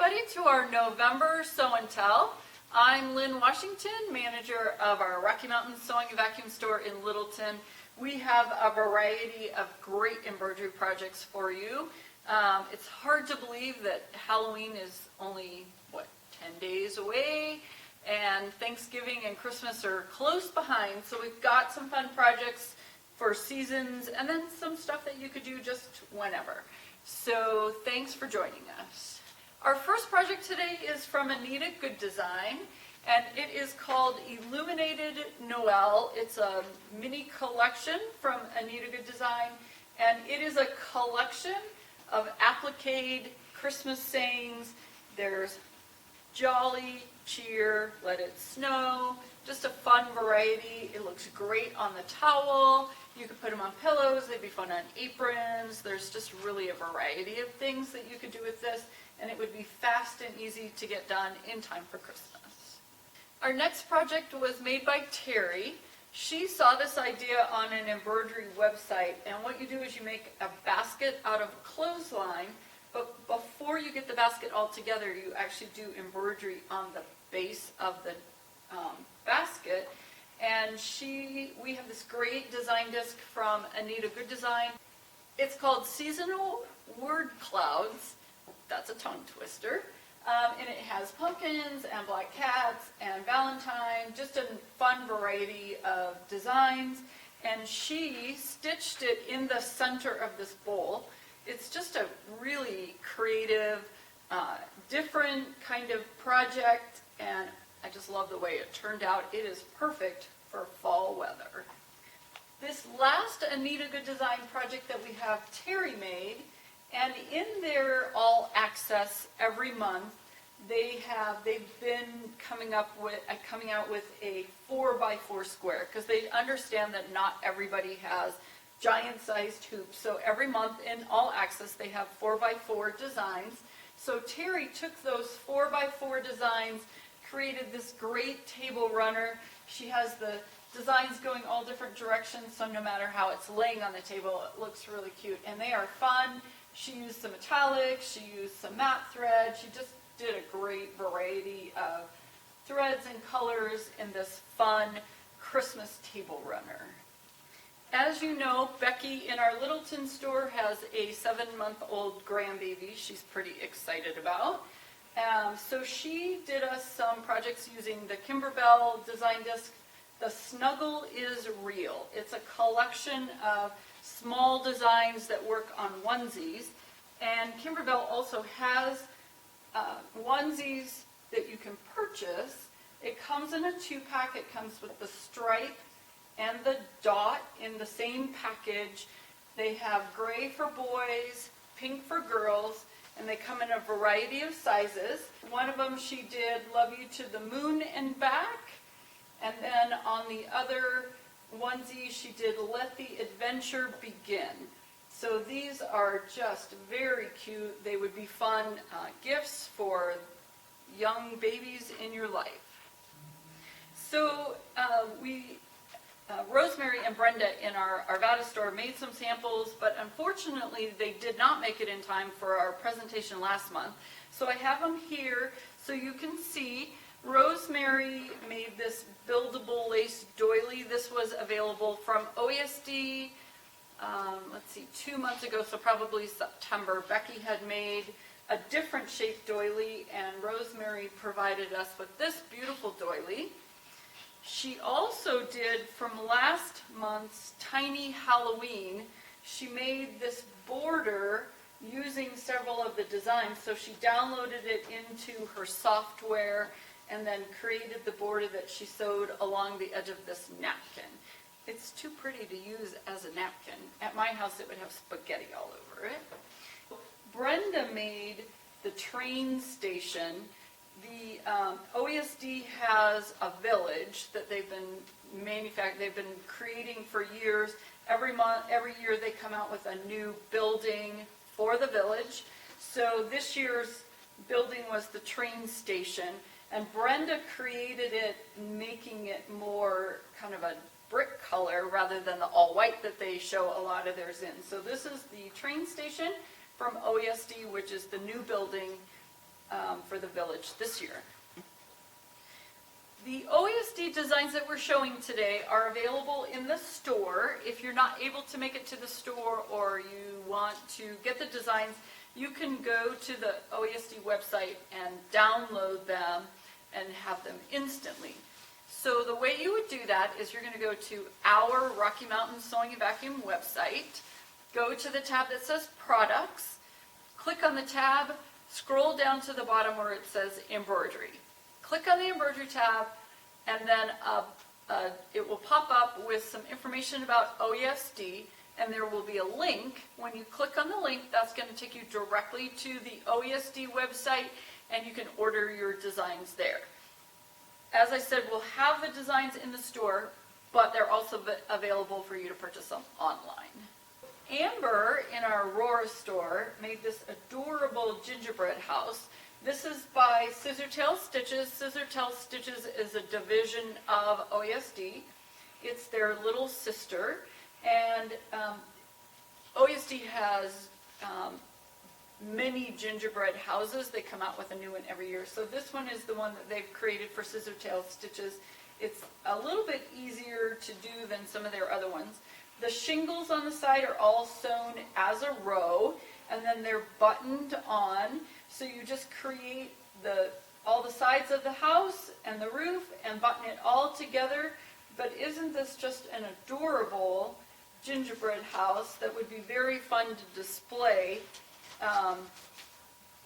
everybody to our November Sew and Tell. I'm Lynn Washington, manager of our Rocky Mountain Sewing and Vacuum Store in Littleton. We have a variety of great embroidery projects for you. It's hard to believe that Halloween is only, 10 days away, and Thanksgiving and Christmas are close behind, so we've got some fun projects for seasons and then some stuff that you could do just whenever. So thanks for joining us. Our first project today is from Anita Good Design, and it is called Illuminated Noel. It's a mini collection from Anita Good Design, and it is a collection of appliqued Christmas sayings. There's jolly, cheer, let it snow, just a fun variety. It looks great on the towel. You could put them on pillows, they'd be fun on aprons. There's just really a variety of things that you could do with this, and it would be fast and easy to get done in time for Christmas. Our next project was made by Terry. She saw this idea on an embroidery website, and what you do is you make a basket out of a clothesline, but before you get the basket all together, you actually do embroidery on the base of the basket. And we have this great design disc from Anita Good Design. It's called Seasonal Word Clouds. That's a tongue twister. And it has pumpkins and black cats and Valentine, just a fun variety of designs. And she stitched it in the center of this bowl. It's just a really creative, different kind of project, and I just love the way it turned out. It is perfect for fall weather. This last Anita Good Design project that we have Terry made, and in their all access every month, they've been coming out with a 4x4 square, because they understand that not everybody has giant sized hoops. So every month in all access they have 4x4 designs. So Terry took those 4x4 designs, created this great table runner. She has the designs going all different directions, so no matter how it's laying on the table, it looks really cute. And they are fun. She used some metallics, she used some matte thread. She just did a great variety of threads and colors in this fun Christmas table runner. As you know, Becky in our Littleton store has a 7-month-old grandbaby she's pretty excited about. So she did us some projects using the Kimberbell design disc. The Snuggle is Real. It's a collection of small designs that work on onesies. And Kimberbell also has onesies that you can purchase. It comes in a 2-pack. It comes with the stripe and the dot in the same package. They have gray for boys, pink for girls, and they come in a variety of sizes. One of them she did Love You to the Moon and Back, and then on the other onesie she did Let the Adventure Begin. So these are just very cute. They would be fun gifts for young babies in your life. So Rosemary and Brenda in our Arvada store made some samples, but unfortunately they did not make it in time for our presentation last month. So I have them here so you can see. Rosemary made this buildable lace doily. This was available from OESD, 2 months ago, so probably September. Becky had made a different shaped doily, and Rosemary provided us with this beautiful doily. She also did, from last month's Tiny Halloween, she made this border using several of the designs. So she downloaded it into her software and then created the border that she sewed along the edge of this napkin. It's too pretty to use as a napkin. At my house it would have spaghetti all over it. Brenda made the train station. The OESD has a village that they've been creating for years. Every year they come out with a new building for the village. So this year's building was the train station, and Brenda created it, making it more kind of a brick color rather than the all white that they show a lot of theirs in. So this is the train station from OESD, which is the new building for the village this year. The OESD designs that we're showing today are available in the store. If you're not able to make it to the store or you want to get the designs, you can go to the OESD website and download them and have them instantly. So the way you would do that is you're going to go to our Rocky Mountain Sewing and Vacuum website, go to the tab that says Products, click on the tab, scroll down to the bottom where it says Embroidery. Click on the Embroidery tab, and then it will pop up with some information about OESD, and there will be a link. When you click on the link, that's going to take you directly to the OESD website, and you can order your designs there. As I said, we'll have the designs in the store, but they're also available for you to purchase them online. Amber in our Aurora store made this adorable gingerbread house. This is by Scissortails Stitches. Scissortails Stitches is a division of OESD. It's their little sister, and OESD has many gingerbread houses. They come out with a new one every year. So this one is the one that they've created for Scissortails Stitches. It's a little bit easier to do than some of their other ones. The shingles on the side are all sewn as a row, and then they're buttoned on. So you just create all the sides of the house and the roof and button it all together. But isn't this just an adorable gingerbread house that would be very fun to display,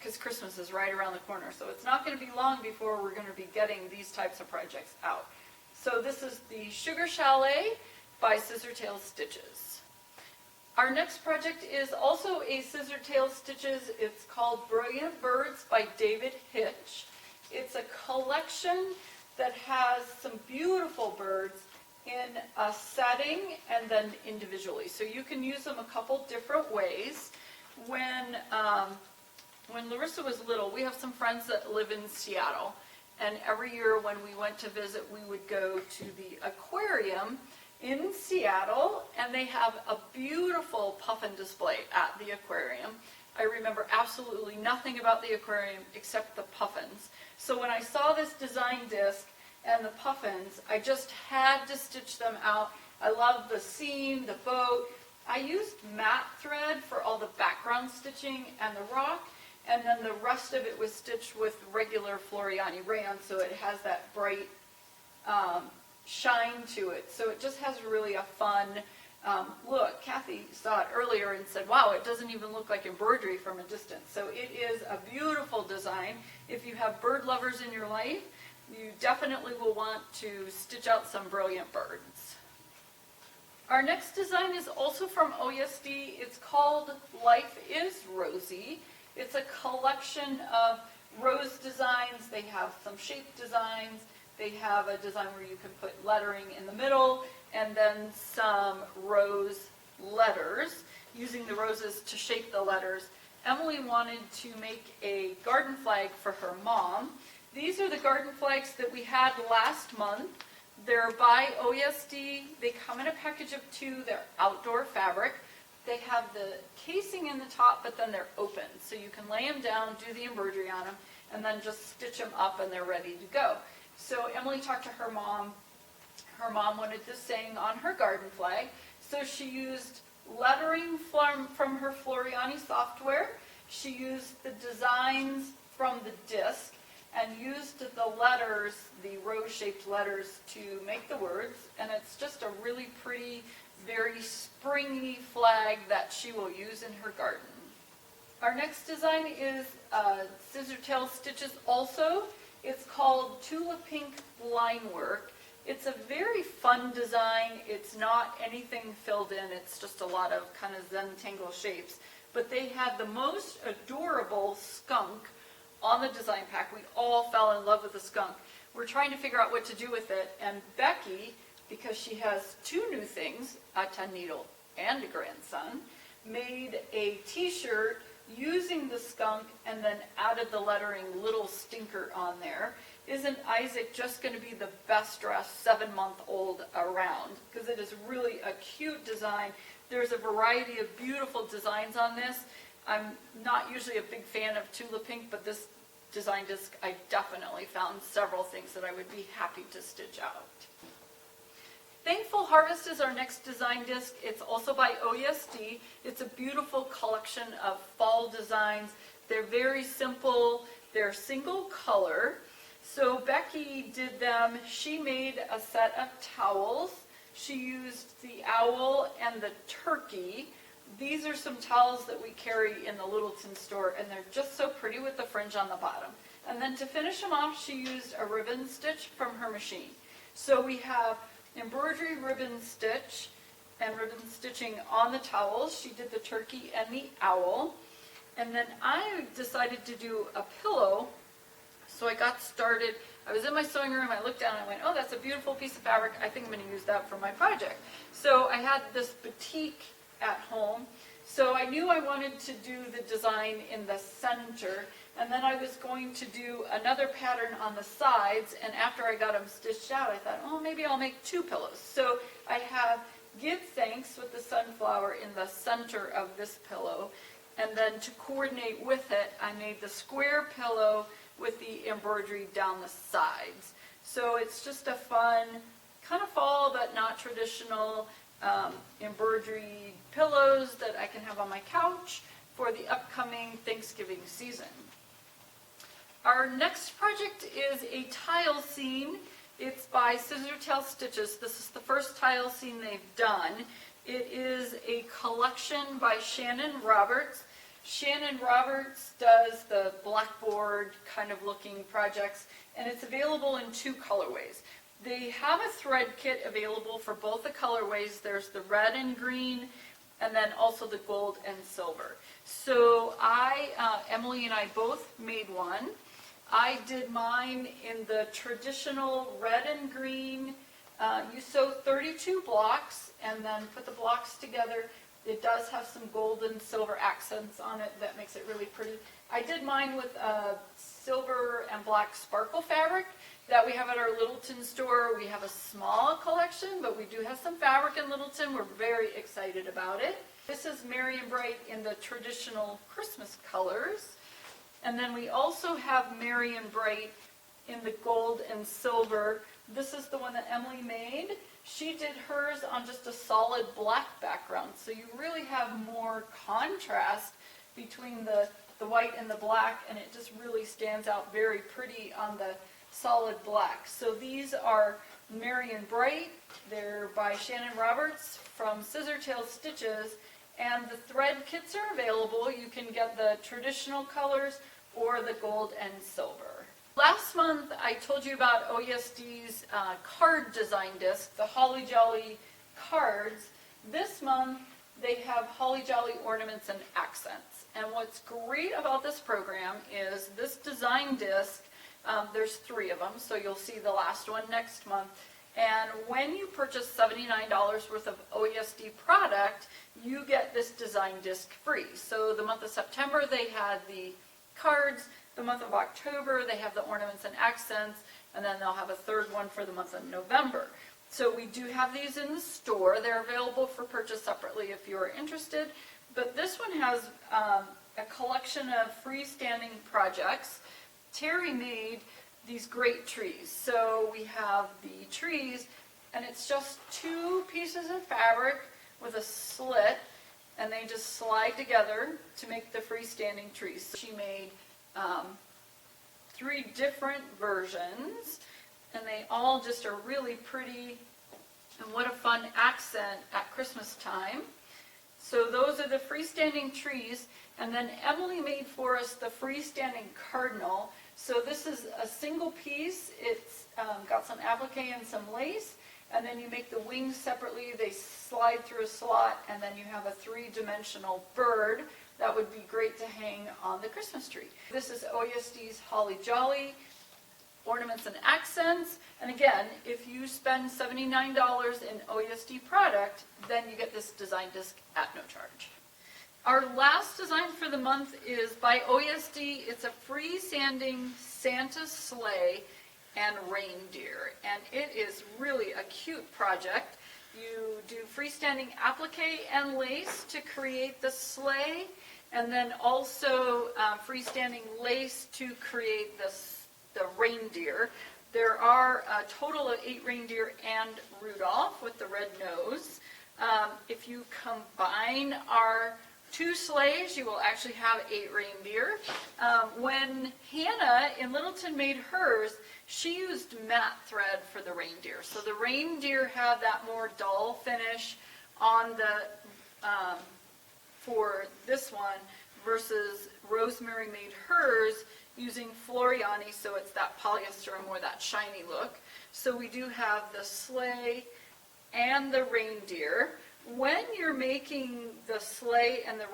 because Christmas is right around the corner. So it's not going to be long before we're going to be getting these types of projects out. So this is the Sugar Chalet by Scissortails Stitches. Our next project is also a Scissortails Stitches. It's called Brilliant Birds by David Hitch. It's a collection that has some beautiful birds in a setting and then individually. So you can use them a couple different ways. When Larissa was little, we have some friends that live in Seattle, and every year when we went to visit, we would go to the aquarium in Seattle, and they have a beautiful puffin display at the aquarium. I remember absolutely nothing about the aquarium except the puffins. So when I saw this design disc and the puffins, I just had to stitch them out. I love the scene, the boat. I used matte thread for all the background stitching and the rock, and then the rest of it was stitched with regular Floriani rayon, so it has that bright shine to it. So it just has really a fun look. Kathy saw it earlier and said, wow, it doesn't even look like embroidery from a distance. So it is a beautiful design. If you have bird lovers in your life, you definitely will want to stitch out some brilliant birds. Our next design is also from OESD. It's called Life is Rosy. It's a collection of rose designs. They have some shape designs. They have a design where you can put lettering in the middle, and then some rose letters, using the roses to shape the letters. Emily wanted to make a garden flag for her mom. These are the garden flags that we had last month. They're by OESD. They come in a package of 2. They're outdoor fabric. They have the casing in the top, but then they're open. So you can lay them down, do the embroidery on them, and then just stitch them up and they're ready to go. So Emily talked to her mom. Her mom wanted this saying on her garden flag. So she used lettering from her Floriani software. She used the designs from the disc and used the letters, the rose-shaped letters, to make the words. And it's just a really pretty, very springy flag that she will use in her garden. Our next design is Scissortails Stitches also. It's called Tula Pink Line Work. It's a very fun design. It's not anything filled in. It's just a lot of kind of Zentangle shapes. But they had the most adorable skunk on the design pack. We all fell in love with the skunk. We're trying to figure out what to do with it. And Becky, because she has 2 new things, a ton needle and a grandson, made a t-shirt using the skunk and then added the lettering Little Stinker on there. Isn't Isaac just going to be the best dressed 7-month-old around? Because it is really a cute design. There's a variety of beautiful designs on this. I'm not usually a big fan of Tula Pink, but this design disc, I definitely found several things that I would be happy to stitch out. Thankful Harvest is our next design disc. It's also by OESD. It's a beautiful collection of fall designs. They're very simple. They're single color. So Becky did them. She made a set of towels. She used the owl and the turkey. These are some towels that we carry in the Littleton store, and they're just so pretty with the fringe on the bottom. And then to finish them off, she used a ribbon stitch from her machine. So we have embroidery ribbon stitch and ribbon stitching on the towels. She did the turkey and the owl. And then I decided to do a pillow. So I got started. I was in my sewing room, I looked down and I went, oh, that's a beautiful piece of fabric. I think I'm going to use that for my project. So I had this batik at home. So I knew I wanted to do the design in the center, and then I was going to do another pattern on the sides, and after I got them stitched out, I thought, oh, maybe I'll make two pillows. So I have Give Thanks with the sunflower in the center of this pillow, and then to coordinate with it, I made the square pillow with the embroidery down the sides. So it's just a fun, kind of fall but not traditional embroidery pillows that I can have on my couch for the upcoming Thanksgiving season. Our next project is a tile scene. It's by Scissortails Stitches. This is the first tile scene they've done. It is a collection by Shannon Roberts. Shannon Roberts does the blackboard kind of looking projects, and it's available in two colorways. They have a thread kit available for both the colorways. There's the red and green, and then also the gold and silver. So Emily and I both made one. I did mine in the traditional red and green. You sew 32 blocks and then put the blocks together. It does have some gold and silver accents on it that makes it really pretty. I did mine with silver and black sparkle fabric that we have at our Littleton store. We have a small collection, but we do have some fabric in Littleton. We're very excited about it. This is Merry and Bright in the traditional Christmas colors. And then we also have Merry and Bright in the gold and silver. This is the one that Emily made. She did hers on just a solid black background, so you really have more contrast between the white and the black, and it just really stands out very pretty on the solid black. So these are Merry and Bright. They're by Shannon Roberts from Scissortails Stitches, and the thread kits are available. You can get the traditional colors or the gold and silver. Last month I told you about OESD's card design disc, the Holly Jolly cards. This month they have Holly Jolly ornaments and accents. And what's great about this program is this design disc, there's 3 of them, so you'll see the last one next month. And when you purchase $79 worth of OESD product, you get this design disc free. So the month of September they had the cards, the month of October they have the ornaments and accents, and then they'll have a third one for the month of November. So we do have these in the store. They're available for purchase separately if you're interested. But this one has a collection of freestanding projects. Terry made these great trees. So we have the trees, and it's just 2 pieces of fabric with a slit, and they just slide together to make the freestanding trees. So she made 3 different versions, and they all just are really pretty, and what a fun accent at Christmas time. So those are the freestanding trees, and then Emily made for us the freestanding cardinal. So this is a single piece. It's got some applique and some lace, and then you make the wings separately. They slide through a slot, and then you have a 3-dimensional bird that would be great to hang on the Christmas tree. This is OESD's Holly Jolly ornaments and accents, and again, if you spend $79 in OESD product, then you get this design disc at no charge. Our last design for the month is by OESD. It's a freestanding Santa sleigh and reindeer, and it is really a cute project. You do freestanding applique and lace to create the sleigh, and then also freestanding lace to create the reindeer. There are a total of 8 reindeer and Rudolph with the red nose. If you combine our 2 sleighs, you will actually have 8 reindeer. When Hannah in Littleton made hers, she used matte thread for the reindeer. So the reindeer have that more dull finish on the for this one, versus Rosemary made hers using Floriani, so it's that polyester and more that shiny look. So we do have the sleigh and the reindeer. When you're making the sleigh and the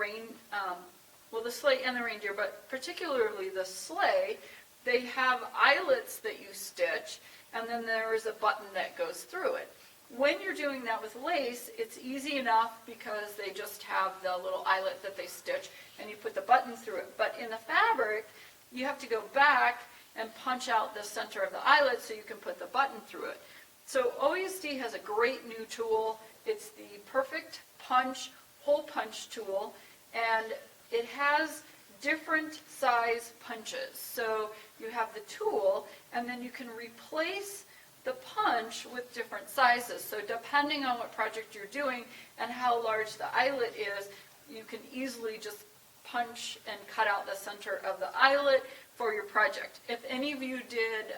the sleigh and the reindeer, but particularly the sleigh, they have eyelets that you stitch, and then there is a button that goes through it. When you're doing that with lace, it's easy enough because they just have the little eyelet that they stitch, and you put the button through it. But in the fabric, you have to go back and punch out the center of the eyelet so you can put the button through it. So OESD has a great new tool. It's the Perfect Punch hole punch tool, and it has different size punches. So you have the tool, and then you can replace the punch with different sizes. So depending on what project you're doing and how large the eyelet is, you can easily just punch and cut out the center of the eyelet for your project. If any of you did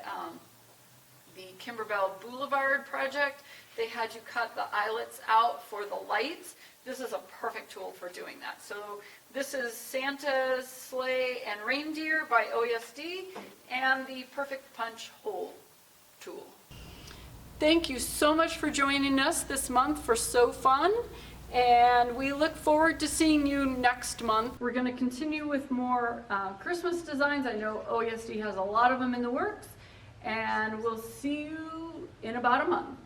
the Kimberbell Boulevard project, they had you cut the eyelets out for the lights. This is a perfect tool for doing that. So this is Santa's Sleigh and Reindeer by OESD and the Perfect Punch hole tool. Thank you so much for joining us this month for So Fun, and we look forward to seeing you next month. We're going to continue with more Christmas designs. I know OESD has a lot of them in the works, and we'll see you in about a month.